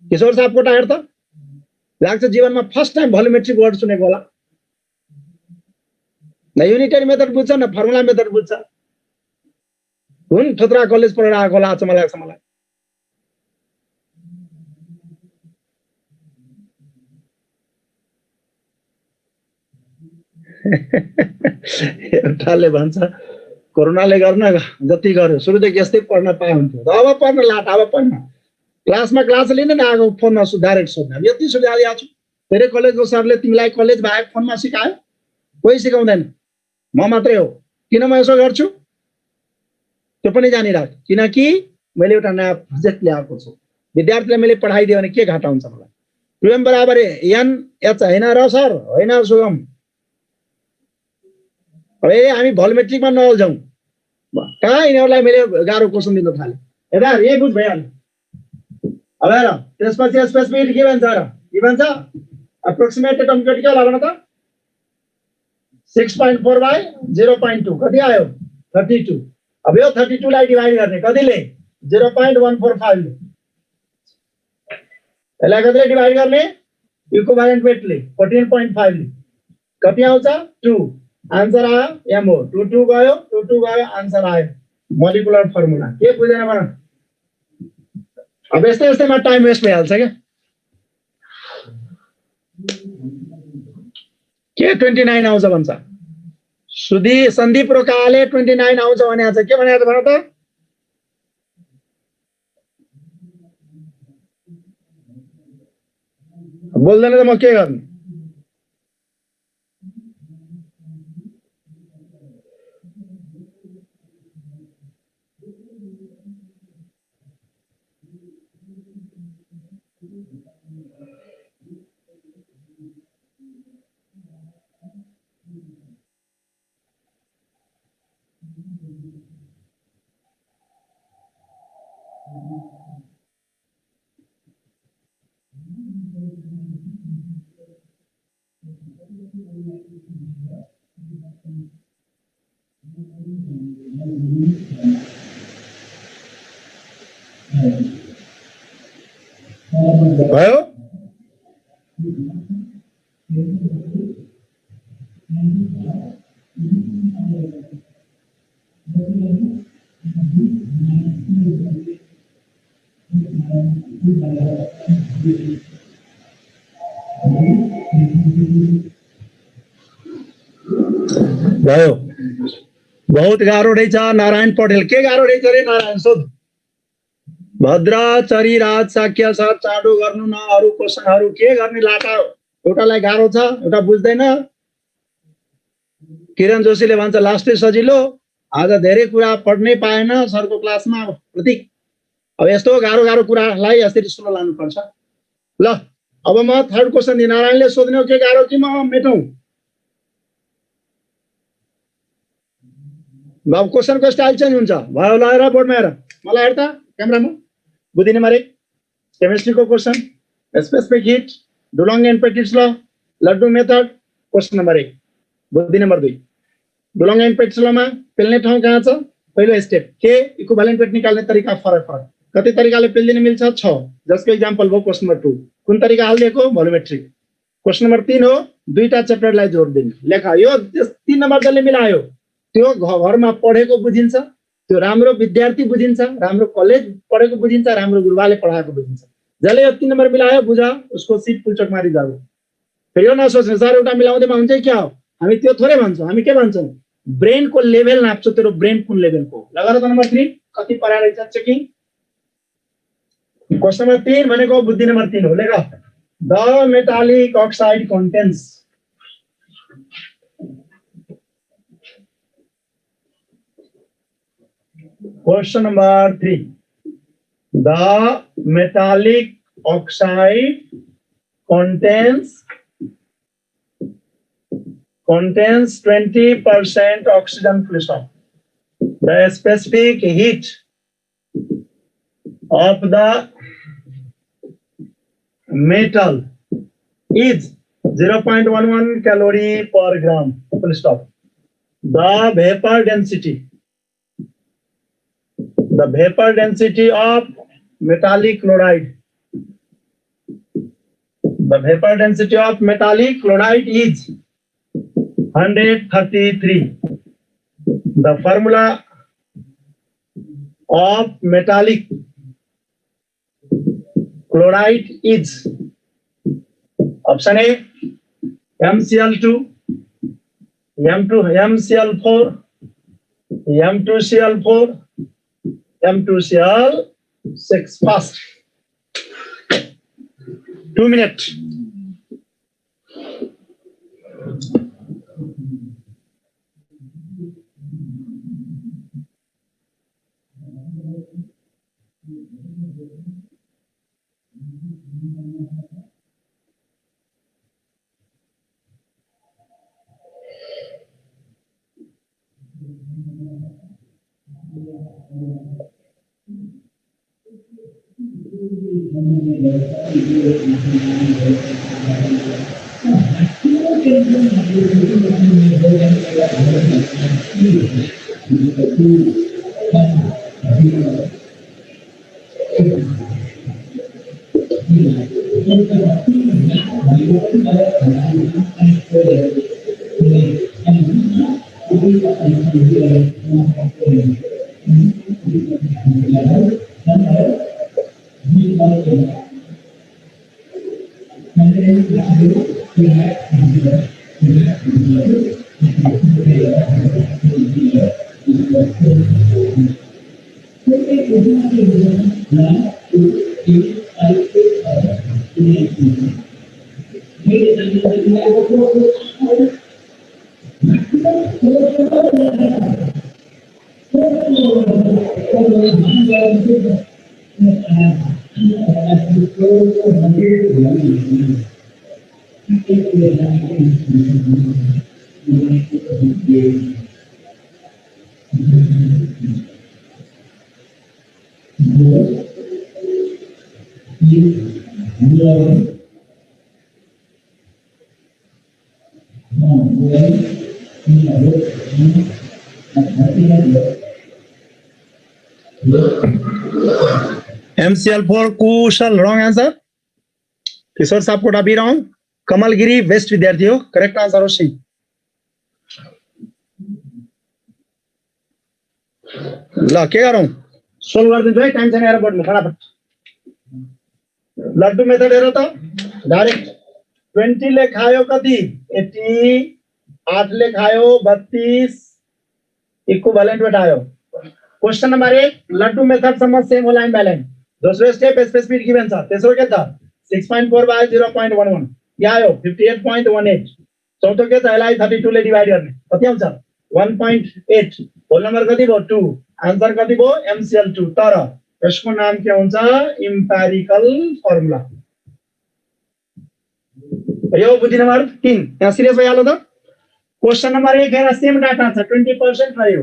किशोर सापकोटा हेर त लाग्छ जीवनमा फर्स्ट टाइम भोल्युमेट्रिक वर्ड सुनेको होला न युनिटरी मेथड बुझ्छ न फर्मुला मेथड बुझ्छ हुन थोत्रा कलेज पढेर आएको होला मलाई लाग्छ मलाई एउटाले भन्छ कोरोनाले गर्न जति गर्यो सुरुदेखि यस्तै पढ्न पाए हुन्थ्यो अब पढ्न लाट अब पढ्न क्लासमा क्लास लिन न आगो फोनमा डाइरेक्ट सोध्न यति सुझाइदिएको छु धेरै कलेजको सरले तिमीलाई कलेज बाहेक फोनमा सिकायो कोही सिकाउँदैन म मात्रै हो किन म यसो गर्छु त्यो पनि जानिराख किनकि मैले एउटा नयाँ प्रोजेक्ट ल्याएको छु, विद्यार्थीलाई मैले पढाइदियो भने के घाटा हुन्छ मलाई? 2m बराबर एन एच होइन र सर? होइन सुगम, हामी भोल्युमेट्रिकमा नअल्झौँ। कहाँ यिनीहरूलाई मैले गाह्रो क्वेसन दिन थालेँ। यता यही बुझ भइहाल्यो। अब हेर, त्यसपछि स्पेसिफिक के भन्छ र? के भन्छ? एप्रोक्सिमेट एटमिक के होला भन त? 6.4 बाई 0.2 कति आयो? 32। अब यो 32 लाई डिवाइड गर्ने कतिले? 0.145 ले। यसलाई कतिले डिवाइड गर्ने? इक्विभ्यालेन्ट वेटले 14.5 ले। कति आउँछ? 2। आन्सर आयो एमओ। 2 गयो, 2 गयो, आन्सर आयो। मोलिकुलर फर्मुला के बुझेन भन? अब यस्तै यस्तैमा टाइम वेस्ट भइहाल्छ क्या। के 29 आउँछ भन्छ? सन्दीप रोकाले 29 आउँछ भने आज के भने भन त? बोल्दैन त म के गर्ने? भयो? भयो? बहुत गाह्रो रहेछ नारायण पटेल। के गाह्रो रहेछ रे नारायण? सोध। भद्र चरी राज साक्य छ चाँडो गर्नु न अरू क्वेसनहरू। के गर्ने लाटा? एउटालाई गाह्रो छ, एउटा बुझ्दैन। किरण जोशीले भन्छ लास्टै सजिलो। आज धेरै कुरा पढ्नै पाएन सरको क्लासमा प्रतीक। अब यस्तो गाह्रो गाह्रो कुरालाई यसरी स्लो लानुपर्छ। ल अब म थर्ड क्वेसन दिएँ। नारायणले सोध्ने हो के गाह्रो कि म मेटौँ? अब क्वेसनको स्टाइल चेन्ज हुन्छ। भयो ल हेर बोर्डमा हेर, मलाई हेर त क्यामेरामा। बुद्धि नम्बर 1 केमिस्ट्रीको question, specific heat, Dulong and Petit's law, laddu method. Question number 1। बुद्धि नम्बर 2 डुलोङ एन्ड पेटिट्स लमा पेल्ने ठाउँ कहाँ छ? पहिलो स्टेप के इक्विभ्यालेन्ट वेट निकाल्ने तरिका फरक फरक। कति तरिकाले पेल्दिन मिल्छ? 6। जसको इक्जाम्पल भयो क्वेसन नम्बर 2। कुन तरिका हालिदिएको? भोल्युमेट्रिक। क्वेसन नम्बर 3 हो दुईटा च्याप्टरलाई जोड दिने। लेखा यो 3 नम्बर जसले मिलायो त्यो घरमा पढेको बुझिन्छ, त्यो राम्रो विद्यार्थी बुझिन्छ, राम्रो कलेज पढेको बुझिन्छ, राम्रो गुरुबाले पढाएको बुझिन्छ। जसले यो 3 नम्बर मिलायो बुझ, उसको सिट पुल्चोक मारी जाऊ। फेरि यो नसोच्नु सर एउटा मिलाउँदैमा हुन्छ क्या हो? हामी त्यो थोरै भन्छौँ। हामी के भन्छौँ? ब्रेनको लेभल नाप्छौँ। तेरो ब्रेन कुन लेभलको? लगा त नम्बर 3 कति पढा रहेछ चेकिङ। क्वेसन नम्बर 3 भनेको बुद्धि नम्बर 3 हो। लेख the metallic oxide contents. Question number 3. The metallic oxide contains 20% oxygen full stop. The specific heat of the metal is 0.11 calorie per gram. Full stop. The vapor density of metallic chloride. The vapor density of metallic chloride is 133. The formula of metallic chloride is option A MCl2, MCl4, M2Cl4, M2Cl6. Fast. 2 minutes. MCL4 Kushal wrong answer. किशोर साहब कोटा भी wrong. कमलगिरी West विद्यार्थी हो, correct answer हो C. ल के गरौँ, solve गरिदिन्छु है, time छैन हेर बोर्डमा फटाफट। लड्डु मेथड हेर त, डाइरेक्ट 20 ले खायो कति 80, 8 ले खायो 32, इक्विभ्यालेन्ट वेट आयो। क्वेश्चन नंबर 1 लड्डु मेथड सम्म सेम होला इम्ब्यालेन्स। दोस्रो स्टेप स्पेसिफिक गिवन छ। तेस्रो के छ 6.4 by 0.11 के आयो 58.18। चौथो के छ यसलाई 32 ले डिवाइड गर्ने कति आउँछ 1.8। होल नम्बर कति भयो 2। आन्सर कति भयो MCL2। तर यसको नाम के हुन्छ इम्पेरिकल फर्मुला। यो बुद्धि नम्बर 3 यहाँ सिरियस भइहाल्यो त। क्वेश्चन नम्बर 1 हेर सेम डाटा छ 20% रह्यो।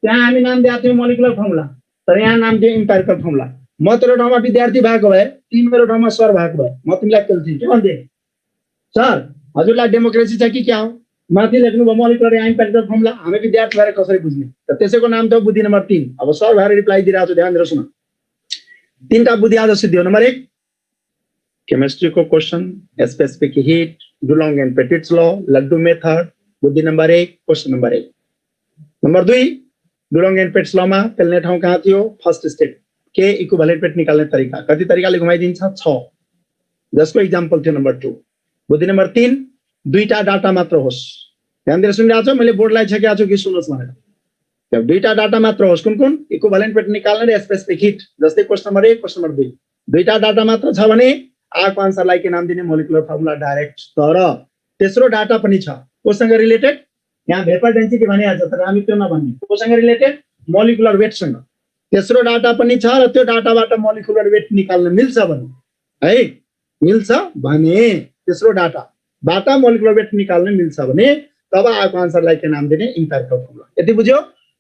त्यहाँ हामी नाम दिएको थियौँ मोलिकुलर फर्मुला, तर यहाँ नाम दियो इम्पेरिकल फर्मुला। म तेरो ठाउँमा विद्यार्थी भएको भए, तिमी मेरो ठाउँमा सर भएको भए, म तिमीलाई केल्थे के भन्थे सर हजुरलाई डेमोक्रेसी छ कि क्या हो, माथि लेख्नु भयो मोलिकुलर या इम्पेरिकल फर्मुला, हामी विद्यार्थी भएर कसरी बुझ्ने। त त्यसैको नाम थियो बुद्धि नम्बर 3। अब सर भएर रिप्लाई दिइरहेको छु, ध्यान दिएर सुन। तीनटा बुद्धि आज सिद्धियो। नम्बर 1 केमिस्ट्री को question, specific heat, Dulong and Petit's law, laddu method, बुद्धि number 1 question number 1। Number 2 Dulong and Petit's law में पेल्ने ठाउँ कहाँ थियो फर्स्ट स्टेप के इक्विभ्यालेन्ट वेट निकाल्ने तरिका, कति तरिकाले घुमाइदिन्छ 6, जसको एक्जाम्पल थियो नम्बर 2। बुद्धि नम्बर 3 दुईटा डाटा मात्र होस्। ध्यान दिएर सुनिरहेको छ, मैले बोर्डलाई छेकेको छु कि सुन्नुहोस् भनेर। जब दुईटा डाटा मात्र होस्, कुन कुन इक्विभ्यालेन्ट वेट निकाल्ने र स्पेसिफिक हीट, जस्तै क्वेश्चन नम्बर 1 क्वेश्चन नम्बर 2 दुईटा डाटा मात्र छ भने आएको आन्सरलाई के नाम दिने मोलिकुलर फर्मुला डाइरेक्ट। तर तेस्रो डाटा पनि छ कोसँग रिलेटेड, यहाँ भेपर डेन्सिटी भनिहाल्छ तर हामी त्यो नभन्ने, कोसँग रिलेटेड मोलिकुलर वेटसँग। तेस्रो डाटा पनि छ र त्यो डाटाबाट मोलिकुलर वेट निकाल्न मिल्छ भने है, मिल्छ भने तेस्रो डाटाबाट मोलिकुलर वेट निकाल्न मिल्छ भने तब आएको आन्सरलाई के नाम दिने इम्पेरिकल फर्मुला। यति बुझ्यो?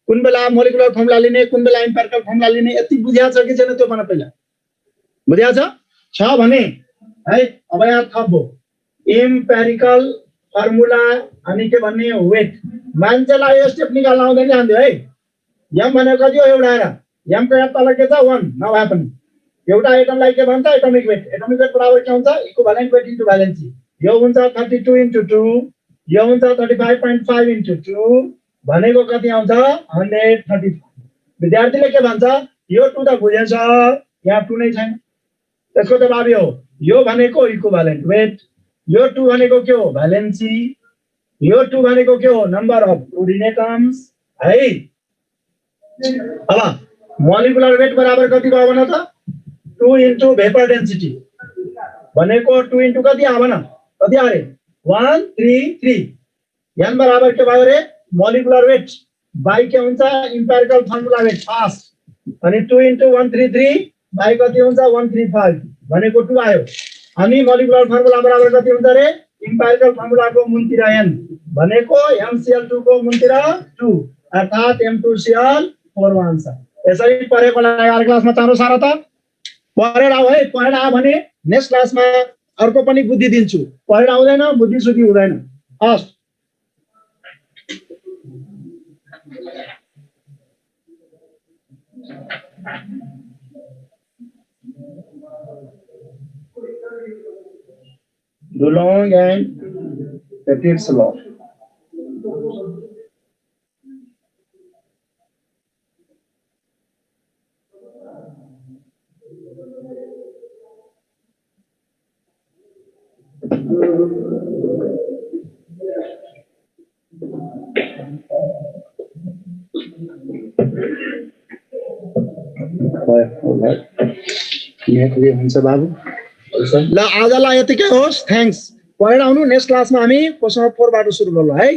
कुन बेला मोलिकुलर फर्मुला लिने, कुन बेला इम्पेरिकल फर्मुला लिने, यति बुझ्या छ कि छैन त्यो भन पहिला। बुझ्या छ भने है अब यहाँ थप्बो इम्पेरिकल फर्मुला अनि के भन्ने वेट। मान्छेलाई यो स्टेप निकाल्न आउँदैन जान्थ्यो है। यम भनेको कति हो एउटा आएर यम को तल के छ 1 नभए पनि एउटा एटमलाई के भन्छ एटमिक वेट। एटमिक वेट बराबर के हुन्छ इक्विभ्यालेन्ट वेट इन्टु भ्यालेन्सी। यो हुन्छ 32 इन्टु 2, यो हुन्छ 35.5 इन्टु 2 भनेको कति आउँछ 135। विद्यार्थीले के भन्छ यो 2 त बुझेछ, यहाँ 2 नै छैन। त्यसको जवाब यो भनेको इक्विभ्यालेन्ट वेट, यो 2 भनेको के हो भ्यालेन्सी, यो 2 भनेको के हो नम्बर अफ फ्लुइड एटम्स है। अब मोलिकुलर वेट बराबर कति भयो भन त 2 इन्टु भेपर डेन्सिटी भनेको 2 इन्टु कति आयो भन कति आयो रे 133। यहाँ बराबर के भयो रे मोलिकुलर वेट बाई के हुन्छ इम्पेरिकल फर्मुला वेट फास्ट अनि 2 इन्टु 133 बाई कति हुन्छ 135 भनेको 2 आयो। अनि मोलिकुलर फर्मुला बराबर कति हुन्छ रे इम्पेरिकल फर्मुलाको मुनतिर n भनेको MCl2 को मुनतिर 2 अर्थात M2Cl4 आन्सर। यसरी पढेको लागि क्लासमा चाँडो साह्रो त पढेर आऊ है। पढेर आयो भने नेक्स्ट क्लासमा अर्को पनि बुद्धि दिन्छु। पढेर आउँदैन बुद्धि सुद्धि हुँदैन। हस् do long and repeat slow. हुन्छ बाबु ल आजलाई यतिकै होस्। थ्याङ्क्स। पढेर आउनु। नेक्स्ट क्लासमा हामी क्वेसन 4 बाट सुरु गरौँ है।